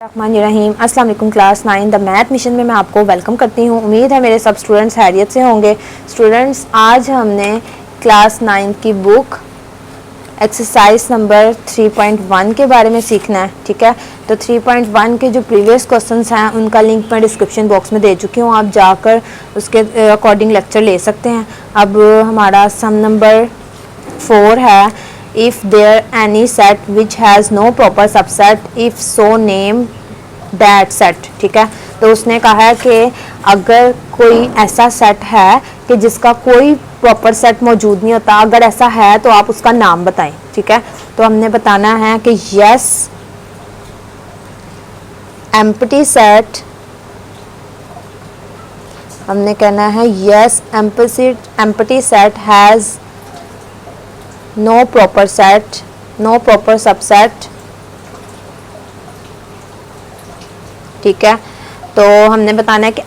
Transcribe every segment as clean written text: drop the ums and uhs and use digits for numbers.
रहीम अस्सलाम वालेकुम class 9 the math mission में मैं आपको वेलकम करती हूँ। उम्मीद है मेरे सब स्टूडेंट्स खैरियत से होंगे। स्टूडेंट्स, आज हमने क्लास 9 की बुक एक्सरसाइज नंबर 3.1 के बारे में सीखना है। ठीक है, तो 3.1 के जो प्रीवियस क्वेश्चंस हैं उनका लिंक मैं डिस्क्रिप्शन बॉक्स में दे चुकी हूँ, आप जाकर उसके अकॉर्डिंग लेक्चर ले सकते हैं। अब हमारा सम नंबर 4 है, if there any set which has no proper subset, if so name that set। ठीक है, तो उसने कहा है कि अगर कोई ऐसा सेट है कि जिसका कोई प्रॉपर सेट मौजूद नहीं होता, अगर ऐसा है तो आप उसका नाम बताएं। ठीक है, तो हमने बताना है कि yes empty set, हमने कहना है yes empty set has no proper set, no proper subset। ठीक है, तो हमने बताना है कि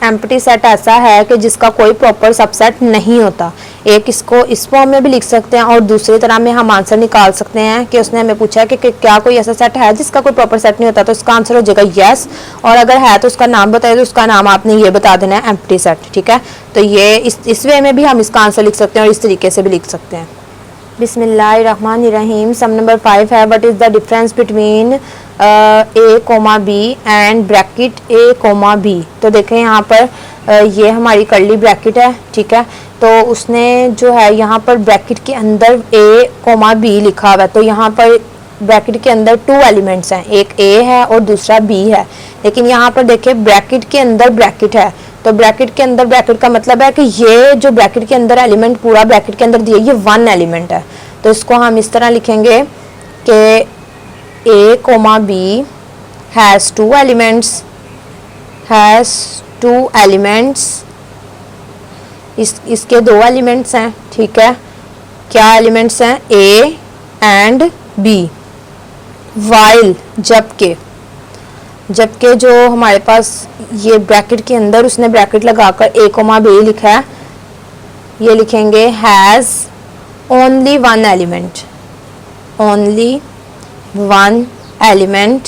एम्प्टी सेट ऐसा है कि जिसका कोई प्रॉपर सबसेट नहीं होता। एक इसको इस फॉर्म में भी लिख सकते हैं और दूसरी तरह में हम आंसर निकाल सकते हैं कि उसने हमें पूछा है कि क्या कोई ऐसा सेट है जिसका कोई प्रॉपर सेट नहीं होता, तो इसका आंसर हो जाएगा यस, और अगर है तो उसका नाम बताइए, तो उसका नाम आपने ये बता देना है एम्प्टी सेट। ठीक है, तो ये इस वे में भी हम इसका आंसर लिख सकते हैं और इस तरीके से भी लिख सकते हैं। बिस्मिल्लाहिर्रहमानिर्रहीम। सम नंबर 5 है, what is the difference between A comma B and bracket A comma B. तो देखें यहाँ पर ये हमारी कर्ली ब्रैकेट है। ठीक है, तो उसने जो है यहाँ पर ब्रैकेट के अंदर ए कोमा बी लिखा हुआ है, तो यहाँ पर ब्रैकेट के अंदर 2 एलिमेंट्स हैं, एक ए है और दूसरा बी है। लेकिन यहाँ पर देखें ब्रैकेट के अंदर ब्रैकेट है, तो ब्रैकेट के अंदर ब्रैकेट का मतलब है कि ये जो ब्रैकेट के अंदर एलिमेंट पूरा ब्रैकेट के अंदर दिया ये 1 एलिमेंट है। तो इसको हम इस तरह लिखेंगे कि ए कोमा बी हैज़ 2 एलिमेंट्स, इसके 2 एलिमेंट्स हैं। ठीक है, क्या एलिमेंट्स हैं? A and B. वाइल जबकि जो हमारे पास ये ब्रैकेट के अंदर उसने ब्रैकेट लगाकर ए कोमा बी लिखा है, ये लिखेंगे हैज़ ओनली 1 एलिमेंट,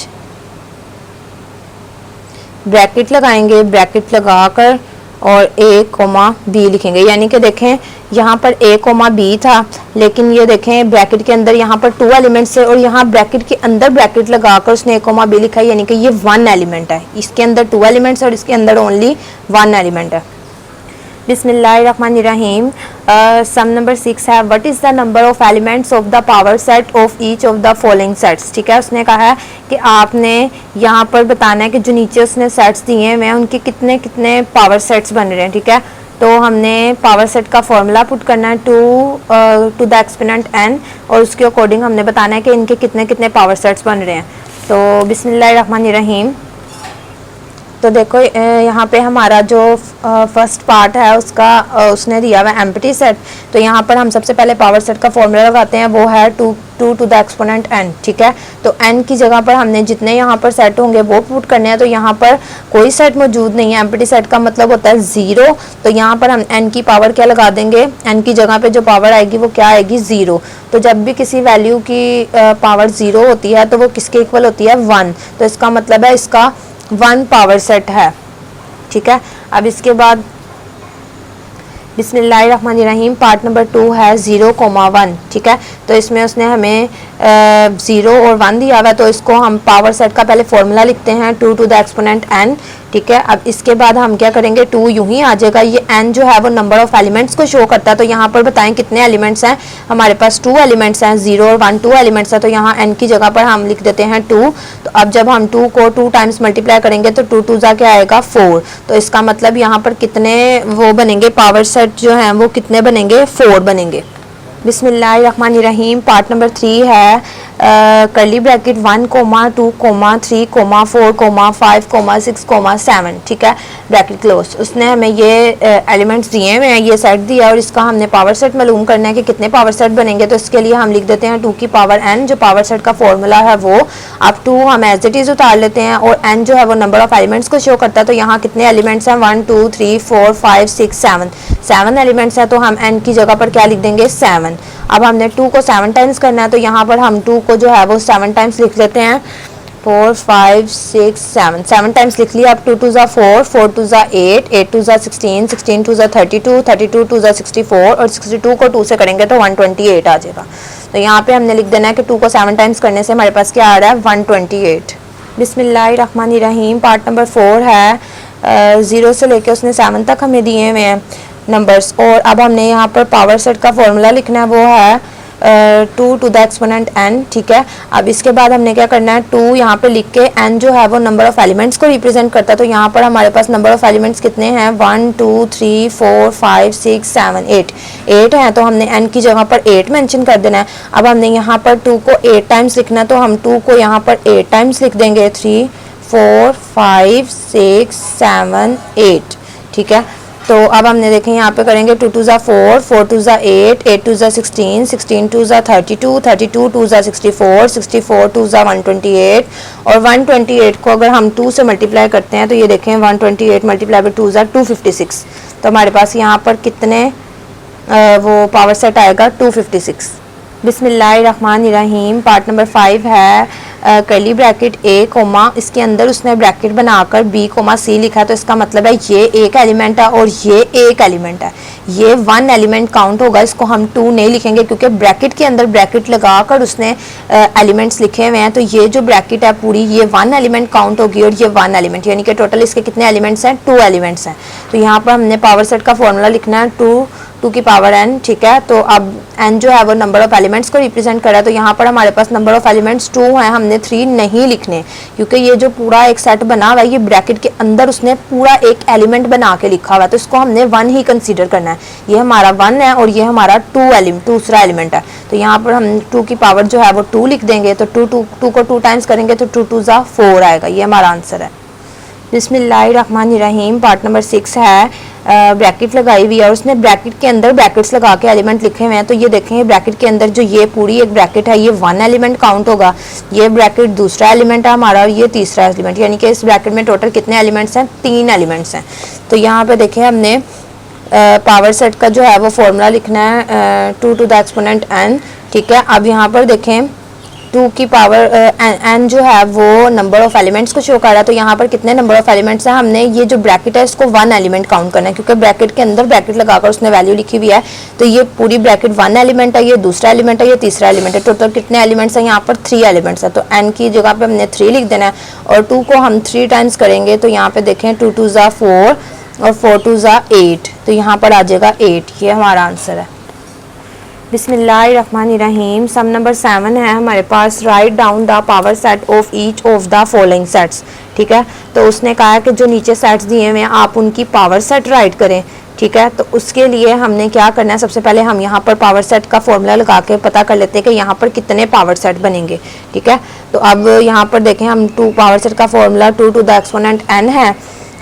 ब्रैकेट लगाएंगे, ब्रैकेट लगाकर और ए कोमा बी लिखेंगे। यानी कि देखें यहाँ पर ए कोमा बी था, लेकिन ये देखें ब्रैकेट के अंदर यहाँ पर 2 एलिमेंट्स है और यहाँ ब्रैकेट के अंदर ब्रैकेट लगाकर उसने ए कोमा बी लिखा है, यानी कि ये 1 एलिमेंट है। इसके अंदर 2 एलिमेंट्स और इसके अंदर ओनली 1 एलिमेंट है। बिस्मिल्लाहिर्रहमानिर्रहीम। सम नंबर 6 है, what is the number of elements of the power set of each of the following sets. ठीक है, उसने कहा है कि आपने यहाँ पर बताना है कि जो नीचे उसने सेट्स दिए हुए हैं उनके कितने कितने पावर सेट्स बन रहे हैं। ठीक है, तो हमने पावर सेट का फॉर्मूला पुट करना है टू द एक्सपोनेंट n, और उसके अकॉर्डिंग हमने बताना है कि इनके कितने कितने पावर सेट्स बन रहे हैं। तो बिस्मिल्लाहिर्रहमानिर्रहीम। तो देखो यहाँ पे हमारा जो फर्स्ट पार्ट है उसका उसने दिया हुआ है एम्प्टी सेट। तो यहाँ पर हम सबसे पहले पावर सेट का फॉर्मूला लगाते हैं, वो है 2 टू द एक्सपोनेंट n। ठीक है, तो n की जगह पर हमने जितने यहाँ पर सेट होंगे वो पुट करने हैं। तो यहाँ पर कोई सेट मौजूद नहीं है, एम्प्टी सेट का मतलब होता है 0। तो यहाँ पर हम n की पावर क्या लगा देंगे, n की जगह पर जो पावर आएगी वो क्या आएगी, 0। तो जब भी किसी वैल्यू की पावर 0 होती है तो वो किसके इक्वल होती है, 1। तो इसका मतलब है इसका 1 पावर सेट है। ठीक है, अब इसके बाद बिस्मिल्लाहिर्रहमानिर्रहीम पार्ट नंबर 2 है 0,1। ठीक है, तो इसमें उसने हमें 0 और 1 दिया हुआ है, तो इसको हम पावर सेट का पहले फॉर्मूला लिखते हैं 2 टू द एक्सपोनेंट n। ठीक है, अब इसके बाद हम क्या करेंगे, 2 यूं ही आ जाएगा। ये n जो है वो नंबर ऑफ एलिमेंट्स को शो करता है। तो यहाँ पर बताएं कितने एलिमेंट्स हैं, हमारे पास 2 एलिमेंट्स हैं, 0 और 1 2 एलिमेंट्स हैं। तो यहाँ n की जगह पर हम लिख देते हैं 2। तो अब जब हम 2 को 2 टाइम्स मल्टीप्लाई करेंगे तो 2 2 जा क्या आएगा, 4। तो इसका मतलब यहाँ पर कितने वो बनेंगे, पावर सेट जो हैं वो कितने बनेंगे, 4 बनेंगे। बिस्मिल्लाहिर्रहमानिर्रहीम पार्ट नंबर 3 है, कर्ली ब्रैकेट 1, 2, 3, 4, 5, 6, 7। ठीक है, ब्रैकेट क्लोज। उसने हमें ये एलिमेंट्स दिए हुए हैं, ये सेट दिया और इसका हमने पावर सेट मालूम करना है कि कितने पावर सेट बनेंगे। तो इसके लिए हम लिख देते हैं 2 की पावर n, जो पावर सेट का फॉर्मूला है वो। अब 2 हम एज इट इज़ उतार लेते हैं और n जो है वो नंबर ऑफ एलिमेंट्स को शो करता है। तो यहाँ कितने एलिमेंट्स हैं, 1 2 3 4 5 6 7 एलिमेंट्स हैं। तो हम n की जगह पर क्या लिख देंगे, 7। अब हमने 2 को 7 टाइम्स करना है, तो यहाँ पर हम 2 को जो है वो 7 टाइम्स लिख लेते हैं। 4 5 6 7 7 टाइम्स लिख लिया। अब 2 2 ज़ा 4, 4 2 ज़ा 8, 8 2 ज़ा 16, 16 2 ज़ा 32, 32 2 ज़ा 64 और 62 को 2 से करेंगे तो 128 आ जाएगा। तो यहाँ पे हमने लिख देना है कि 2 को 7 टाइम्स करने से हमारे पास क्या आ रहा है 128। बिस्मिल्लाहिर्रहमानिर्रहीम। पार्ट नंबर 4 है 0 से लेके उसने 7 तक हमें दिए हुए हैं नंबर्स। और अब हमने यहाँ पर पावर सेट का फॉर्मूला लिखना है, वो है 2 टू द एक्सपोनेंट n। ठीक है, अब इसके बाद हमने क्या करना है 2 यहाँ पे लिख के n जो है वो नंबर ऑफ एलिमेंट्स को रिप्रेजेंट करता है। तो यहाँ पर हमारे पास नंबर ऑफ एलिमेंट्स कितने हैं 1 2 3 4 5 6 7 8 हैं। तो हमने n की जगह पर 8 मेंशन कर देना है। अब हमने यहाँ पर 2 को 8 टाइम्स लिखना है, तो हम 2 को यहाँ पर 8 टाइम्स लिख देंगे 3 4 5 6 7 8। ठीक है, तो अब हमने देखें यहाँ पे करेंगे 2 2 ज़ा 4, 4 2 ज़ा 8, 8 2 ज़ा 16, 16 2 ज़ा 32, 32 2 ज़ा 64, 64 2 ज़ा 128 और 128 को अगर हम 2 से मल्टीप्लाई करते हैं तो ये देखें 128 मल्टीप्लाई बाई 2 ज़ा 256। तो हमारे पास यहाँ पर कितने वो पावर सेट आएगा 256। बिस्मिल्लाहिर्रहमानिर्रहीम। पार्ट नंबर 5 है कर्ली ब्रैकेट ए कोमा, इसके अंदर उसने ब्रैकेट बनाकर बी कोमा सी लिखा है। तो इसका मतलब है ये एक एलिमेंट है और ये एक एलिमेंट है, ये 1 एलिमेंट काउंट होगा। इसको हम 2 नहीं लिखेंगे क्योंकि ब्रैकेट के अंदर ब्रैकेट लगाकर उसने एलिमेंट्स लिखे हुए हैं। तो ये जो ब्रैकेट है पूरी ये 1 एलिमेंट काउंट होगी और ये 1 एलिमेंट, यानी कि टोटल इसके कितने एलिमेंट्स हैं 2 एलिमेंट्स हैं। तो यहाँ पर हमने पावर सेट का फॉर्मूला लिखना है 2 की पावर n। ठीक है, तो अब n जो है वो नंबर ऑफ एलिमेंट्स को रिप्रेजेंट कर रहा है। तो यहाँ पर हमारे पास नंबर ऑफ एलिमेंट्स 2 हैं, हमने 3 नहीं लिखने क्योंकि ये जो पूरा एक सेट बना हुआ है ये ब्रैकेट के अंदर उसने पूरा एक एलिमेंट बना के लिखा हुआ है। तो इसको हमने 1 ही कंसीडर करना है। ये हमारा 1 है और ये हमारा दूसरा एलिमेंट है। तो यहाँ पर हम 2 की पावर जो है वो 2 लिख देंगे। तो 2 को 2 टाइम्स करेंगे तो 2 2 ज़ा 4 आएगा। ये हमारा आंसर है। बिस्मिल्लाहिर्रहमानिर्रहीम। पार्ट नंबर 6 है ब्रैकेट लगाई हुई है और उसने ब्रैकेट के अंदर ब्रैकेट्स लगा के एलिमेंट लिखे हुए हैं। तो ये देखें ब्रैकेट के अंदर जो ये पूरी एक ब्रैकेट है ये 1 एलिमेंट काउंट होगा, ये ब्रैकेट दूसरा एलिमेंट है हमारा और ये तीसरा एलिमेंट, यानी कि इस ब्रैकेट में टोटल कितने एलिमेंट्स हैं 3 एलिमेंट्स हैं। तो यहाँ पे देखें हमने पावर सेट का जो है वो फॉर्मूला लिखना है 2 टू द एक्सपोनेंट n। ठीक है, अब यहाँ पर देखें 2 की पावर n जो है वो नंबर ऑफ एलिमेंट्स को शो कर रहा है। तो यहाँ पर कितने नंबर ऑफ एलिमेंट्स हैं, हमने ये जो ब्रैकेट है इसको 1 एलिमेंट काउंट करना है क्योंकि ब्रैकेट के अंदर ब्रैकेट लगाकर उसने वैल्यू लिखी हुई है। तो ये पूरी ब्रैकेट 1 एलिमेंट है, ये दूसरा एलिमेंट है, ये तीसरा एलिमेंट है। टोटल कितने एलिमेंट्स हैं यहाँ पर 3 एलिमेंट्स हैं। तो n की जगह पर हमने 3 लिख देना है और 2 को हम 3 टाइम्स करेंगे तो यहाँ पर देखें 2 2 ज़ा 4 और 4 2 ज़ा 8। तो यहाँ पर आ जाएगा 8। ये हमारा आंसर है। बिस्मिल्लाहिर्रहमानिर्रहीम। सम नंबर 7 है हमारे पास। Write down the power set of each of the following sets. ठीक है, तो उसने कहा है कि जो नीचे सेट्स दिए हुए हैं आप उनकी पावर सेट राइट करें। ठीक है, तो उसके लिए हमने क्या करना है, सबसे पहले हम यहाँ पर पावर सेट का फॉर्मूला लगा के पता कर लेते हैं कि यहाँ पर कितने पावर सेट बनेंगे। ठीक है, तो अब यहाँ पर देखें हम 2 पावर सेट का formula 2 to the exponent n है।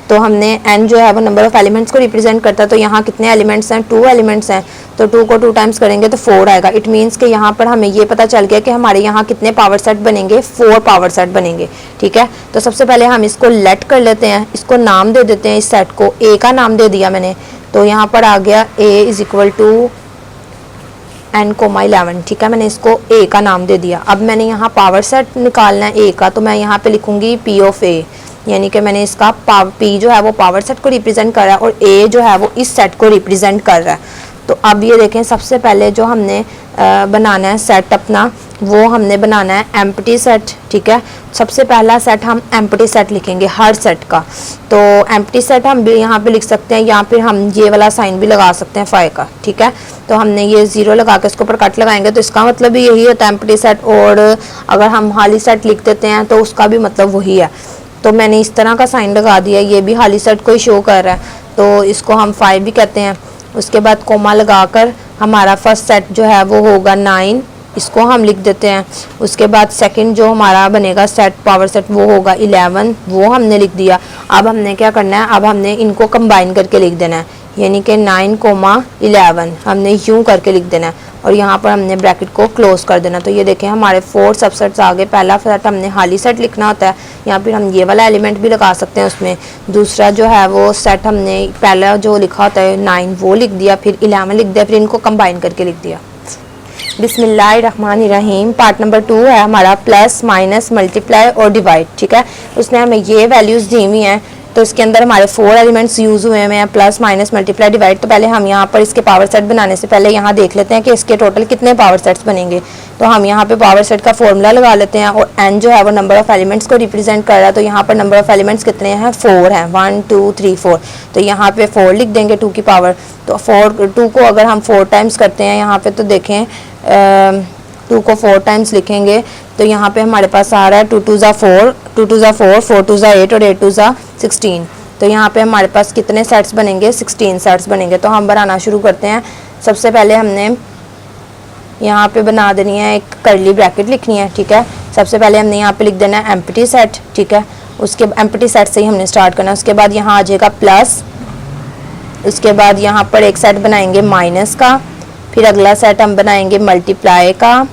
तो हमने n जो है वो नंबर ऑफ एलिमेंट्स को रिप्रेजेंट करता है। तो यहाँ कितने एलिमेंट्स हैं 2 एलिमेंट्स हैं। तो 2 को 2 टाइम्स करेंगे तो 4 आएगा। इट मीन्स कि यहाँ पर हमें ये पता चल गया कि हमारे यहाँ कितने पावर सेट बनेंगे 4 पावर सेट बनेंगे। ठीक है, तो सबसे पहले हम इसको लेट कर लेते हैं, इसको नाम दे देते हैं। इस सेट को a का नाम दे दिया मैंने, तो यहाँ पर आ गया a is equal to n,11। ठीक है, मैंने इसको a का नाम दे दिया। अब मैंने यहाँ पावर सेट निकालना है a का, तो मैं यहाँ पे लिखूंगी p ऑफ a, यानी कि मैंने इसका p जो है वो पावर सेट को रिप्रेजेंट कर रहा है और a जो है वो इस सेट को रिप्रेजेंट कर रहा है। तो अब ये देखें सबसे पहले जो हमने बनाना है सेट अपना, वो हमने बनाना है एम्प्टी सेट। ठीक है, सबसे पहला सेट हम एम्प्टी सेट लिखेंगे हर सेट का। तो एम्प्टी सेट हम भी यहाँ पे लिख सकते हैं या फिर हम ये वाला साइन भी लगा सकते हैं फाइ का। ठीक है, तो हमने ये 0 लगा के इसके ऊपर कट लगाएंगे तो इसका मतलब भी यही होता है एम्प्टी सेट, और अगर हम खाली सेट लिख देते हैं तो उसका भी मतलब वही है। तो मैंने इस तरह का साइन लगा दिया, ये भी खाली सेट को ही शो कर रहा है, तो इसको हम 5 भी कहते हैं। उसके बाद कोमा लगाकर हमारा फर्स्ट सेट जो है वो होगा 9, इसको हम लिख देते हैं। उसके बाद सेकंड जो हमारा बनेगा सेट पावर सेट वो होगा 11, वो हमने लिख दिया। अब हमने क्या करना है, अब हमने इनको कंबाइन करके लिख देना है, यानी कि 9,11 हमने यूं करके लिख देना है और यहाँ पर हमने ब्रैकेट को क्लोज कर देना। तो ये देखें हमारे 4 सबसेट्स आ गए। पहला सेट हमने खाली सेट लिखना होता है, यहाँ पर हम ये वाला एलिमेंट भी लगा सकते हैं उसमें। दूसरा जो है वो सेट हमने पहला जो लिखा होता है 9 वो लिख दिया, फिर 11 लिख दिया, फिर इनको कंबाइन करके लिख दिया। बिस्मिल्लाहिर्रहमानिर्रहीम। पार्ट नंबर 2 है हमारा प्लस माइनस मल्टीप्लाई और डिवाइड। ठीक है, उसने हमें ये वैल्यूज़ दी हुई हैं, तो इसके अंदर हमारे 4 एलिमेंट्स यूज़ हुए हैं, प्लस माइनस मल्टीप्लाई डिवाइड। तो पहले हम यहाँ पर इसके पावर सेट बनाने से पहले यहाँ देख लेते हैं कि इसके टोटल कितने पावर सेट्स बनेंगे। तो हम यहाँ पे पावर सेट का फॉर्मूला लगा लेते हैं, और n जो है वो नंबर ऑफ एलिमेंट्स को रिप्रेजेंट कर रहा है। तो यहाँ पर नंबर ऑफ एलिमेंट्स कितने हैं, 4 हैं, 1 2 3 4। तो यहाँ पे 4 लिख देंगे 2 की पावर। तो 2 को अगर हम 4 टाइम्स करते हैं यहाँ पे, तो देखें 2 को 4 टाइम्स लिखेंगे तो यहाँ पे हमारे पास आ रहा है 2 2 ज़ा 4, 2 2 ज़ा 4, 4 2 ज़ा 8 और 8 2 ज़ा 16। तो यहाँ पे हमारे पास कितने सेट्स बनेंगे, 16 सेट्स बनेंगे। तो हम बनाना शुरू करते हैं। सबसे पहले हमने यहाँ पे बना देनी है एक कर्ली ब्रैकेट लिखनी है। ठीक है, सबसे पहले हमने यहाँ पे लिख देना है एम्प्टी सेट। ठीक है, उसके एम्प्टी सेट से ही हमने स्टार्ट करना है। उसके बाद यहाँ आ जाएगा प्लस, उसके बाद यहाँ पर एक सेट बनाएंगे माइनस का, फिर अगला सेट हम बनाएंगे मल्टीप्लाई का,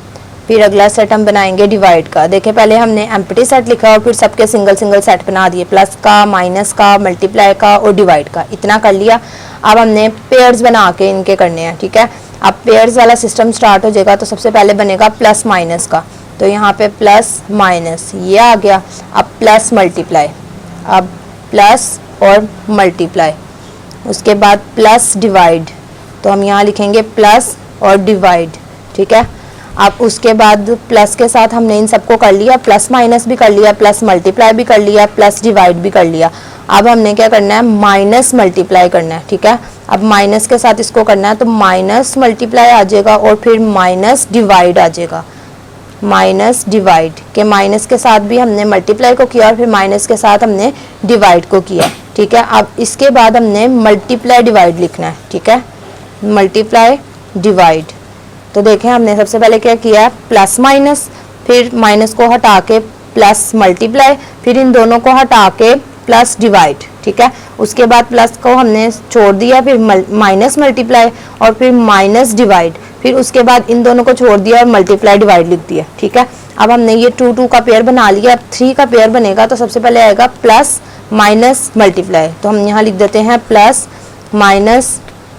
फिर अगला सेट हम बनाएंगे डिवाइड का। देखिए पहले हमने एम्प्टी सेट लिखा और फिर सबके सिंगल सिंगल सेट बना दिए, प्लस का, माइनस का, मल्टीप्लाई का और डिवाइड का। इतना कर लिया। अब हमने पेयर्स बना के इनके करने हैं। ठीक है, अब पेयर्स वाला सिस्टम स्टार्ट हो जाएगा। तो सबसे पहले बनेगा प्लस माइनस का, तो यहाँ पे प्लस माइनस ये आ गया। अब प्लस मल्टीप्लाई, अब प्लस और मल्टीप्लाई, उसके बाद प्लस डिवाइड, तो हम यहाँ लिखेंगे प्लस और डिवाइड। ठीक है, अब उसके बाद प्लस के साथ हमने इन सबको कर लिया, प्लस माइनस भी कर लिया, प्लस मल्टीप्लाई भी कर लिया, प्लस डिवाइड भी कर लिया। अब हमने क्या करना है, माइनस मल्टीप्लाई करना है। ठीक है, अब माइनस के साथ इसको करना है, तो माइनस मल्टीप्लाई आ जाएगा और फिर माइनस डिवाइड आ जाएगा। माइनस डिवाइड के माइनस के साथ भी हमने मल्टीप्लाई को किया और फिर माइनस के साथ हमने डिवाइड को किया। ठीक है, अब इसके बाद हमने मल्टीप्लाई डिवाइड लिखना है। ठीक है, मल्टीप्लाई डिवाइड। तो देखें हमने सबसे पहले क्या किया है, प्लस माइनस, फिर माइनस को हटा के प्लस मल्टीप्लाई, फिर इन दोनों को हटा के प्लस डिवाइड। ठीक है, उसके बाद प्लस को हमने छोड़ दिया, फिर माइनस मल्टीप्लाई और फिर माइनस डिवाइड, फिर उसके बाद इन दोनों को छोड़ दिया और मल्टीप्लाई डिवाइड लिख दिया। ठीक है, अब हमने ये 2 2 का पेयर बना लिया। अब 3 का पेयर बनेगा, तो सबसे पहले आएगा प्लस माइनस मल्टीप्लाई, तो हम यहाँ लिख देते हैं प्लस माइनस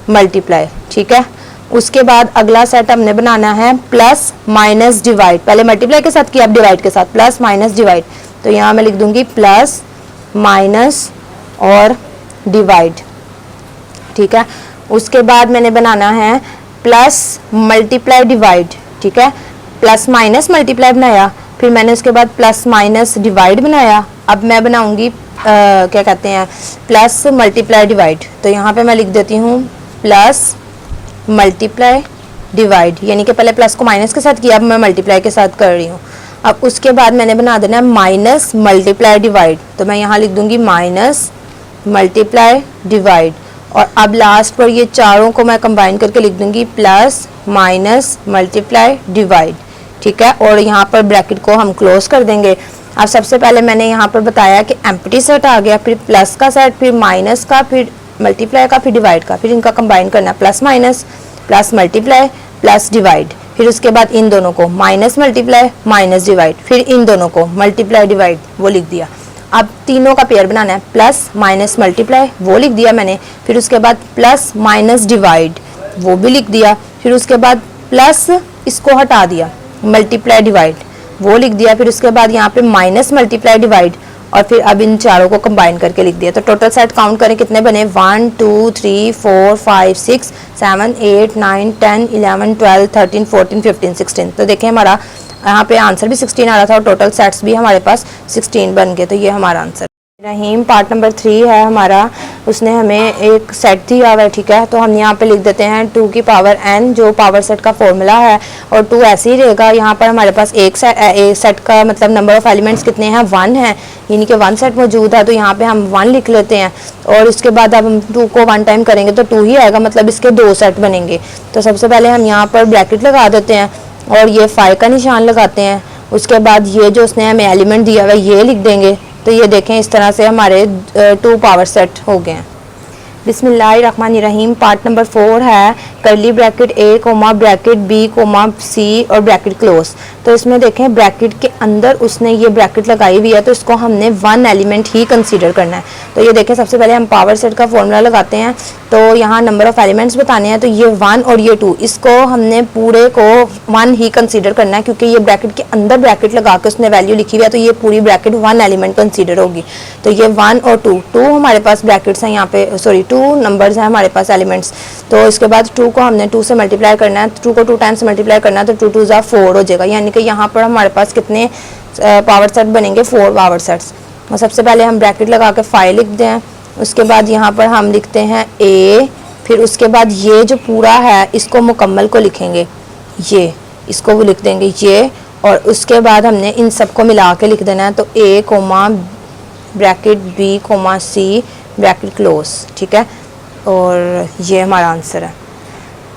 मल्टीप्लाई। ठीक है, उसके बाद अगला सेट हमने बनाना है प्लस माइनस डिवाइड। पहले मल्टीप्लाई के साथ किया, अब डिवाइड के साथ, प्लस माइनस डिवाइड। तो यहाँ मैं लिख दूंगी प्लस माइनस और डिवाइड। ठीक है, उसके बाद मैंने बनाना है प्लस मल्टीप्लाई डिवाइड। ठीक है, प्लस माइनस मल्टीप्लाई बनाया, फिर मैंने उसके बाद प्लस माइनस डिवाइड बनाया। अब मैं बनाऊंगी क्या कहते हैं, प्लस मल्टीप्लाई डिवाइड। तो यहाँ पे मैं लिख देती हूँ प्लस मल्टीप्लाई डिवाइड, यानी कि पहले प्लस को माइनस के साथ किया, अब मैं मल्टीप्लाई के साथ कर रही हूँ। अब उसके बाद मैंने बना देना है माइनस मल्टीप्लाई डिवाइड, तो मैं यहाँ लिख दूंगी माइनस मल्टीप्लाई डिवाइड। और अब लास्ट पर ये चारों को मैं कंबाइन करके लिख दूंगी प्लस माइनस मल्टीप्लाई डिवाइड। ठीक है, और यहाँ पर ब्रैकेट को हम क्लोज कर देंगे। अब सबसे पहले मैंने यहाँ पर बताया कि एम्प्टी सेट आ गया, फिर प्लस का सेट, फिर माइनस का, फिर मल्टीप्लाई का, फिर डिवाइड का, फिर इनका कंबाइन करना, plus minus plus multiply plus divide, फिर उसके बाद इन दोनों को माइनस मल्टीप्लाई माइनस डिवाइड, फिर इन दोनों को मल्टीप्लाई डिवाइड, वो लिख दिया। अब तीनों का पेयर बनाना है, प्लस माइनस मल्टीप्लाई, वो लिख दिया मैंने, फिर उसके बाद प्लस माइनस डिवाइड, वो भी लिख दिया, फिर उसके बाद प्लस इसको हटा दिया, मल्टीप्लाई डिवाइड, वो लिख दिया, फिर उसके बाद यहाँ पे माइनस मल्टीप्लाई डिवाइड, और फिर अब इन चारों को कंबाइन करके लिख दिया। तो टोटल सेट काउंट करें कितने बने, 1 2 3 4 5 6 7 8 9 10 11 12 13 14 15 16। तो देखें हमारा यहाँ पे आंसर भी 16 आ रहा था और टोटल सेट्स भी हमारे पास 16 बन गए। तो ये हमारा आंसर रहीम। पार्ट नंबर 3 है हमारा, उसने हमें एक सेट दिया हुआ है। ठीक है, तो हम यहाँ पे लिख देते हैं 2 की पावर n, जो पावर सेट का फॉर्मूला है, और 2 ऐसे ही रहेगा। यहाँ पर हमारे पास एक सेट का मतलब नंबर ऑफ एलिमेंट्स कितने हैं, 1 है, यानी कि 1 सेट मौजूद है। तो यहाँ पे हम 1 लिख लेते हैं, और इसके बाद अब हम 2 को 1 टाइम करेंगे तो 2 ही आएगा, मतलब इसके 2 सेट बनेंगे। तो सबसे पहले हम यहाँ पर ब्रैकेट लगा देते हैं और ये 5 का निशान लगाते हैं। उसके बाद ये जो उसने हमें एलिमेंट दिया हुआ है ये लिख देंगे। तो ये देखें इस तरह से हमारे 2 पावर सेट हो गए हैं। बिस्मिल्लाहिर्रहमानिर्रहीम। पार्ट नंबर 4 है curly bracket a comma bracket b comma c और ब्रैकेट क्लोज। तो इसमें देखें ब्रैकेट के अंदर उसने ये ब्रैकेट लगाई हुई है, तो इसको हमने 1 एलिमेंट ही कंसीडर करना है। तो ये देखें सबसे पहले हम पावर सेट का फॉर्मूला लगाते हैं, तो यहाँ नंबर ऑफ़ एलिमेंट्स बताने हैं, तो ये 1 और ये 2, इसको हमने पूरे को 1 ही कंसीडर करना है, क्योंकि ये ब्रैकेट के अंदर ब्रैकेट लगा के उसने वैल्यू लिखी हुई है, तो ये पूरी ब्रैकेट 1 एलिमेंट कंसीडर होगी। तो ये 1 और 2 हमारे पास ब्रैकेट्स हैं यहाँ पे, सॉरी 2 नंबर्स हैं हमारे पास एलिमेंट्स। तो इसके बाद 2 को हमने 2 से मल्टीप्लाई करना है, 2 को 2 टाइम्स मल्टीप्लाई करना है, तो 2 2 ज़ा 4 हो जाएगा, यानी कि यहाँ पर हमारे पास कितने पावर सेट बनेंगे, 4 पावर सेट्स। और सबसे पहले हम ब्रैकेट लगा के 5 लिखते हैं, उसके बाद यहाँ पर हम लिखते हैं A, फिर उसके बाद ये जो पूरा है इसको मुकम्मल को लिखेंगे, ये इसको वो लिख देंगे ये, और उसके बाद हमने इन सब को मिला के लिख देना है, तो A comma bracket B comma C bracket close, ठीक है। और ये हमारा आंसर है।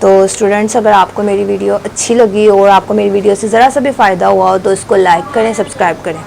तो स्टूडेंट्स, अगर आपको मेरी वीडियो अच्छी लगी और आपको मेरी वीडियो से ज़रा सा भी फ़ायदा हुआ हो तो इसको लाइक करें, सब्सक्राइब करें।